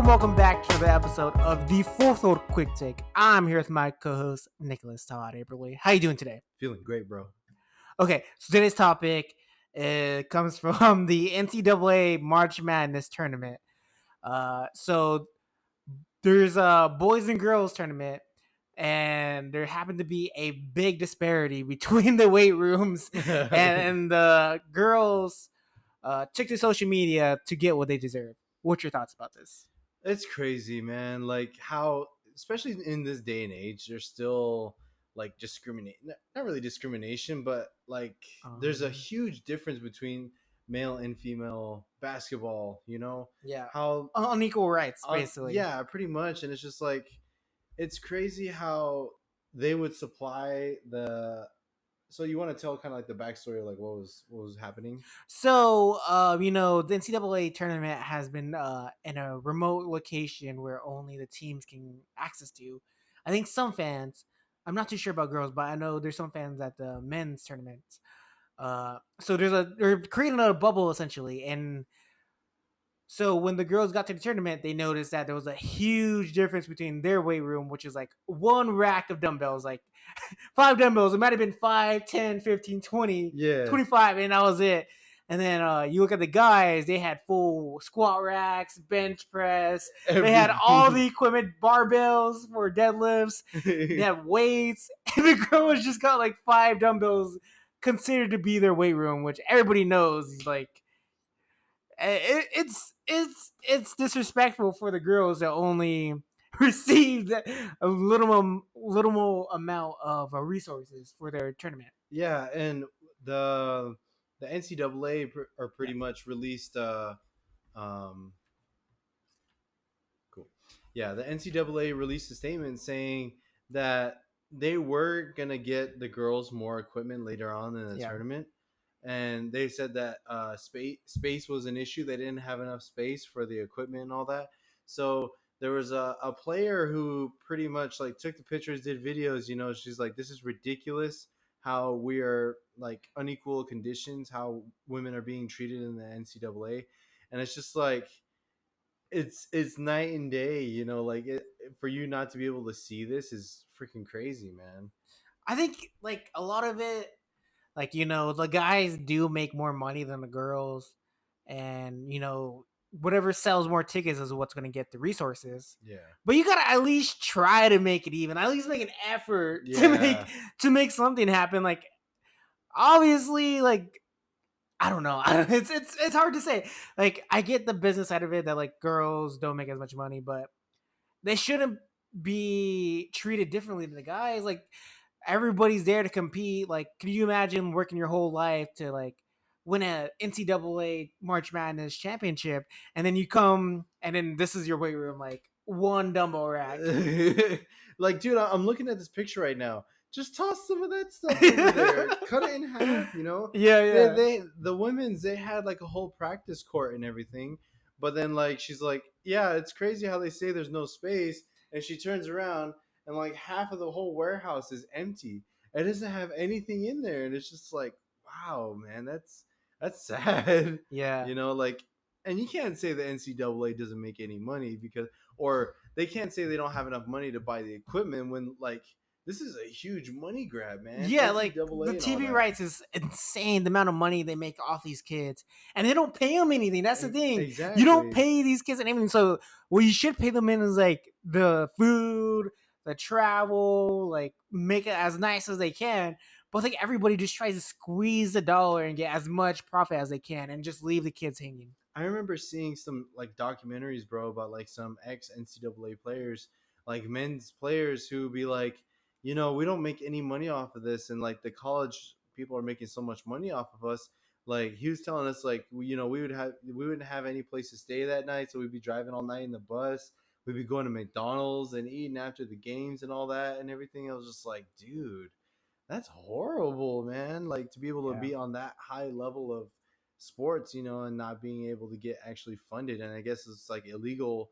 welcome back to the episode of the Fourth World Quick Take. I'm here with my co-host Nicholas Todd Aberley. How you doing today? Feeling great, bro. Okay, so today's topic comes from the NCAA March Madness tournament. So there's a boys and girls tournament, and there happened to be a big disparity between the weight rooms, and the girls took to social media to get what they deserve. What's your thoughts about this? It's crazy, man. Like how, especially in this day and age, there's still like discriminate. Not really discrimination, but like there's a huge difference between male and female basketball. Yeah, How unequal rights, basically. yeah, pretty much. And it's just like it's crazy how they would supply the. So you want to tell kind of like the backstory of like what was happening? So, the NCAA tournament has been in a remote location where only the teams can access to. I think some fans, I'm not too sure about girls, but I know there's some fans at the men's tournaments. So they're creating a bubble essentially, and so when the girls got to the tournament, they noticed that there was a huge difference between their weight room, which is like one rack of dumbbells, like 5 dumbbells. It might have been 5, 10, 15, 20, Yeah. 25, and that was it. And then you look at the guys, they had full squat racks, bench press. They had all the equipment, barbells for deadlifts. They have weights. And the girls just got like 5 dumbbells considered to be their weight room, which everybody knows is like, it's disrespectful for the girls that only received a little more amount of resources for their tournament. Yeah, and the NCAA are pretty much released. Um, cool. Yeah, the NCAA released a statement saying that they were gonna get the girls more equipment later on in the tournament, and they said that space was an issue. They didn't have enough space for the equipment and all that. So there was a player who pretty much like took the pictures, did videos. She's like, "This is ridiculous. How we are like unequal conditions. How women are being treated in the NCAA." And it's just like it's night and day. Like for you not to be able to see this is freaking crazy, man. I think like a lot of it, like the guys do make more money than the girls, and whatever sells more tickets is what's going to get the resources. Yeah. But you gotta at least try to make it even. At least make an effort Yeah. to make something happen. Like obviously, like I don't know. It's hard to say. Like I get the business side of it that like girls don't make as much money, but they shouldn't be treated differently than the guys. Like everybody's there to compete. Like, can you imagine working your whole life to like win a NCAA March Madness championship, and then you come and then this is your weight room, like one dumbbell rack. Like, dude, I'm looking at this picture right now. Just toss some of that stuff over there. Cut it in half, Yeah. The women's, they had like a whole practice court and everything. But then like she's like, yeah, it's crazy how they say there's no space. And she turns around and like half of the whole warehouse is empty. It doesn't have anything in there. And it's just like, wow, man, that's sad. Yeah. Like, and you can't say the NCAA doesn't make any money or they can't say they don't have enough money to buy the equipment when like this is a huge money grab, man. Yeah, NCAA like the TV that. rights is insane. The amount of money they make off these kids, and they don't pay them anything. That's the thing. Exactly. You don't pay these kids anything. So what you should pay them in is like the food, the travel, like make it as nice as they can. But I think everybody just tries to squeeze the dollar and get as much profit as they can, and just leave the kids hanging. I remember seeing some like documentaries, bro, about like some ex NCAA players, like men's players who be like, we don't make any money off of this, and like the college people are making so much money off of us. Like he was telling us, like we wouldn't have any place to stay that night, so we'd be driving all night in the bus. We'd be going to McDonald's and eating after the games and all that and everything. I was just like, dude, that's horrible, man. Like to be able to be on that high level of sports, and not being able to get actually funded. And I guess it's like illegal.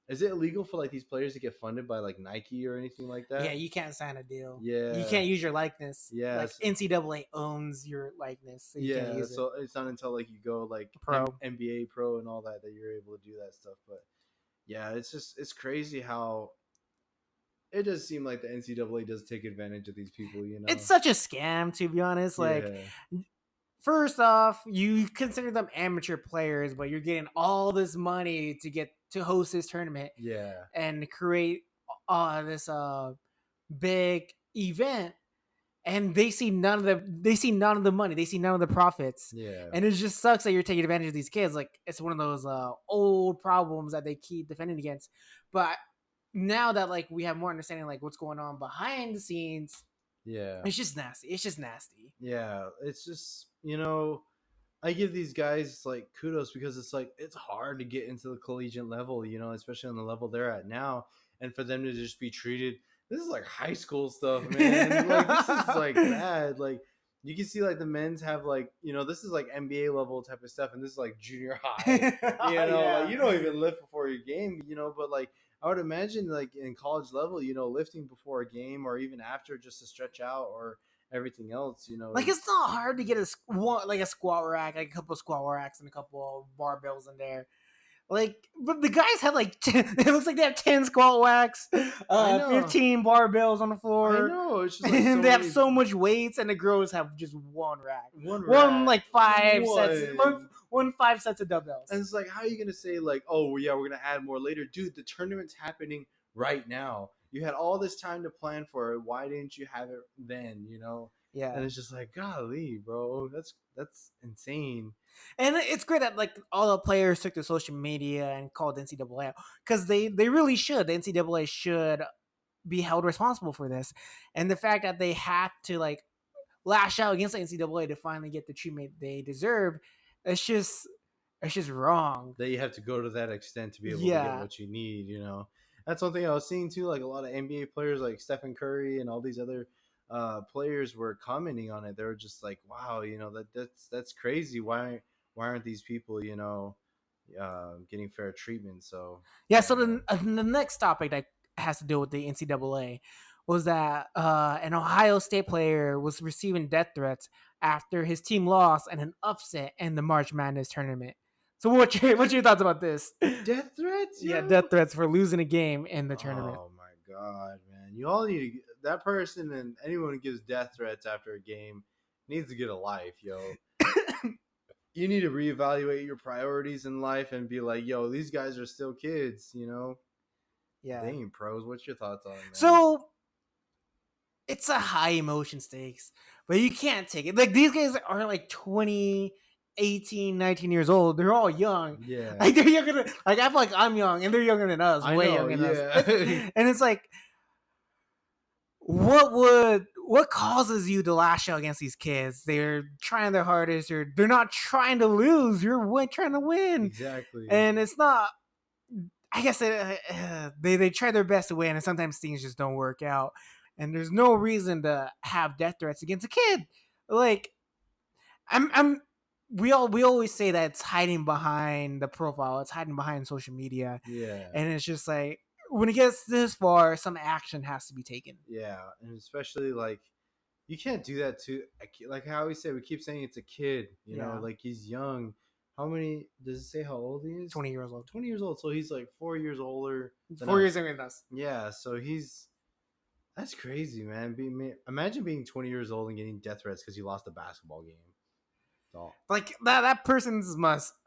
Is it illegal for like these players to get funded by like Nike or anything like that? Yeah, you can't sign a deal. Yeah, you can't use your likeness. Yeah, like NCAA owns your likeness. So you can't use so it's not until like you go like pro NBA pro and all that you're able to do that stuff. But Yeah, it's crazy how it does seem like the NCAA does take advantage of these people, you It's know? such a scam, to be honest. Like, Yeah, first off, you consider them amateur players, but you're getting all this money to get to host this tournament yeah, and create this big event, and they see none of the money, they see none of the profits, yeah, and it just sucks that you're taking advantage of these kids. Like, it's one of those old problems that they keep defending against. But now that like we have more understanding like what's going on behind the scenes, yeah, it's just nasty. It's just nasty. yeah. It's just, I give these guys like kudos because it's like it's hard to get into the collegiate level, especially on the level they're at now, and for them to just be treated. This is like high school stuff, man. Like this is like bad. Like you can see like the men's have like this is like NBA level type of stuff, and this is like junior high. Like Yeah. you don't even lift before your game, but like I would imagine like in college level, lifting before a game or even after just to stretch out or everything else, Like, it's is not hard to get a squat rack, like a couple of squat racks and a couple of barbells in there. Like, but the guys have like 10, it looks like they have 10 squat racks, I know. 15 barbells on the I floor, know. It's just like and so they have many. so much weights, and the girls have just one rack, One one rack. like five sets, One. one 5 sets of And dumbbells. it's like, how are you gonna say like, oh yeah, we're gonna add more later, dude? The tournament's happening right now. You had all this time to plan for it. Why didn't you have it then? And Yeah. it's just like, golly, bro, that's insane. And it's great that like all the players took to social media and called NCAA out, because they really should. The NCAA should be held responsible for this, and the fact that they had to like lash out against the NCAA to finally get the treatment they deserve, it's just it's just wrong. That you have to go to that extent to be able to get Yeah. what you need. That's one thing I was seeing too. Like a lot of NBA players, like Stephen Curry and all these other players, were commenting on it. They were just like, "Wow, that's crazy. Why aren't these people, getting fair treatment?" So Yeah. I So don't know. the next topic that has to do with the NCAA was that an Ohio State player was receiving death threats after his team lost in an upset in the March Madness tournament. So what's your thoughts about this? Death threats, Yeah, death yo. threats for losing a game in the tournament. Oh my god, man! You all need that person and anyone who gives death threats after a game needs to get a life, yo. You need to reevaluate your priorities in life and be like, yo, these guys are still kids, They Yeah. ain't pros. What's your thoughts on it, man? So it's a high emotion stakes, but you can't take it. Like, these guys are like 20, 18, 19 years old. They're all young. Yeah. Like, they're younger than, like, I feel like I'm young and they're younger than us, I way know, younger than us. yeah. And it's like, what causes you to lash out against these kids? They're trying their hardest. They're not trying to lose. Trying to win. Exactly. And it's not, I guess they try their best to win, and sometimes things just don't work out. And there's no reason to have death threats against a kid. Like, I'm we always say that it's hiding behind the profile, it's hiding behind social media, Yeah. and it's just like when it gets this far, some action has to be taken. Yeah. And especially like you can't do that to a kid. Like I always say, we keep saying it's a kid, Yeah, like he's young. How many does it say how old he is? 20 years old, 20 years old. So he's like 4 years older than 4 years us. younger than us. Yeah, so that's crazy, man. Imagine being 20 years old and getting death threats because you lost a basketball game. So, Like, that person's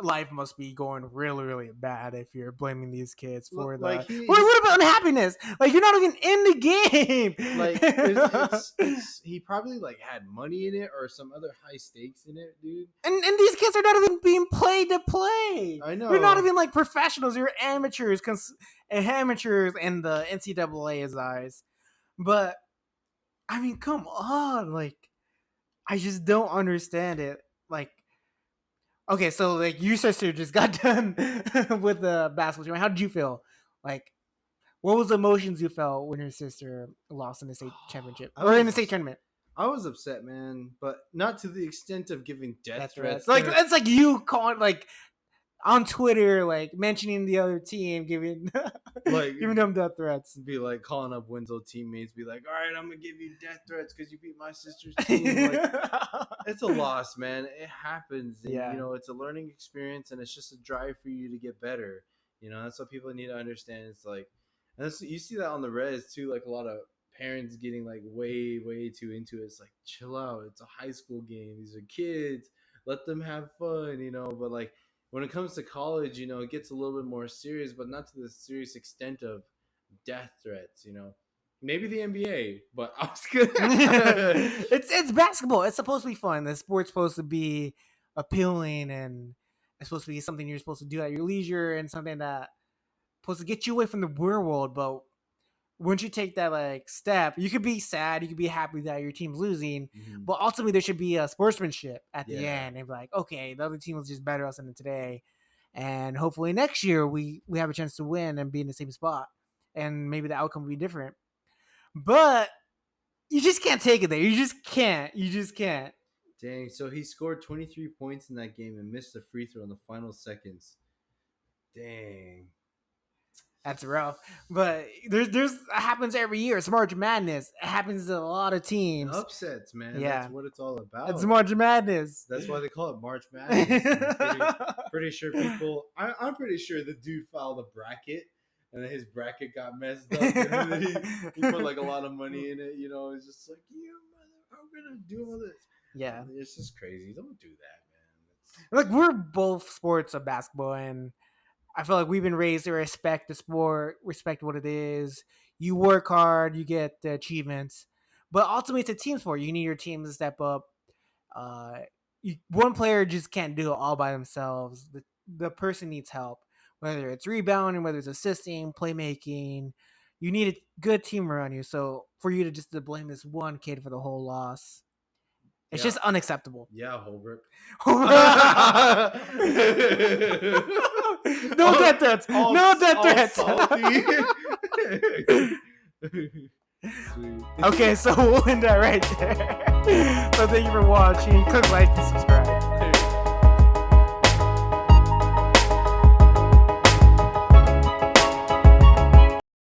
life must be going really really bad if you're blaming these kids for like the for a little bit of unhappiness. Like, you're not even in the game. like it's he probably like had money in it or some other high stakes in it, dude. And these kids are not even being paid to play. I They're not know. even like professionals. They're amateurs, amateurs in the NCAA's eyes. But I mean, come on, like, I just don't understand it. Like, okay, so like your sister just got done with the basketball team. How did you feel? Like, what was the emotions you felt when your sister lost in the state championship I or in the state was tournament? I was upset, man, but not to the extent of giving death Death threats. threats Like, to that's like you calling, like, on Twitter, like mentioning the other team, giving like giving them death threats. be like calling up Winslow teammates, be like, "All right, I'm gonna give you death threats because you beat my sister's team." Like, it's a loss, man. It happens, and Yeah. it's a learning experience, and it's just a drive for you to get better. You know, that's what people need to understand. It's like, and that's, you see that on the res too. Like a lot of parents getting like way too into it. It's like, chill out. It's a high school game. These are kids. Let them have fun. You know, but like when it comes to college, you know, it gets a little bit more serious, but not to the serious extent of death threats. You know, maybe the NBA, but I was gonna. It's basketball. It's supposed to be fun. The sport's supposed to be appealing, and it's supposed to be something you're supposed to do at your leisure, and something that supposed to get you away from the real world. But once you take that like step, you could be sad, you could be happy that your team's losing, Mhm. but ultimately there should be a sportsmanship at the Yeah. end, and be like, okay, the other team was just better us than today, and hopefully next year we have a chance to win and be in the same spot, and maybe the outcome will be different. But you just can't take it there. You just can't. You just can't. Dang. So he scored 23 points in that game and missed a free throw in the final seconds. Dang. That's rough. But there's it happens every year. It's March Madness. It happens to a lot of teams. Upsets, man. That's Yeah, what it's all it's about. March Madness. That's why they call it March Madness. And pretty sure people. I'm pretty sure the dude filed a bracket, and then his bracket got messed up, and then he put like a lot of money in it. You know, it's just like, you mother, I'm gonna do all this. Yeah. It's just crazy. Don't do that, man. It's, Like we're both sports of basketball, and I feel like we've been raised to respect the sport, respect what it is. You work hard, you get the achievements, but ultimately it's a team sport. You need your team to step up. Uh, one player just can't do it all by themselves. The person needs help, whether it's rebounding, whether it's assisting, playmaking. You need a good team around you. So for you to just to blame this one kid for the whole loss, it's yeah, just unacceptable. yeah, Holbrook. No death threats. No death All threats. salty. Sweet. Okay, so we'll end that right there. So thank you for watching. Click like and subscribe.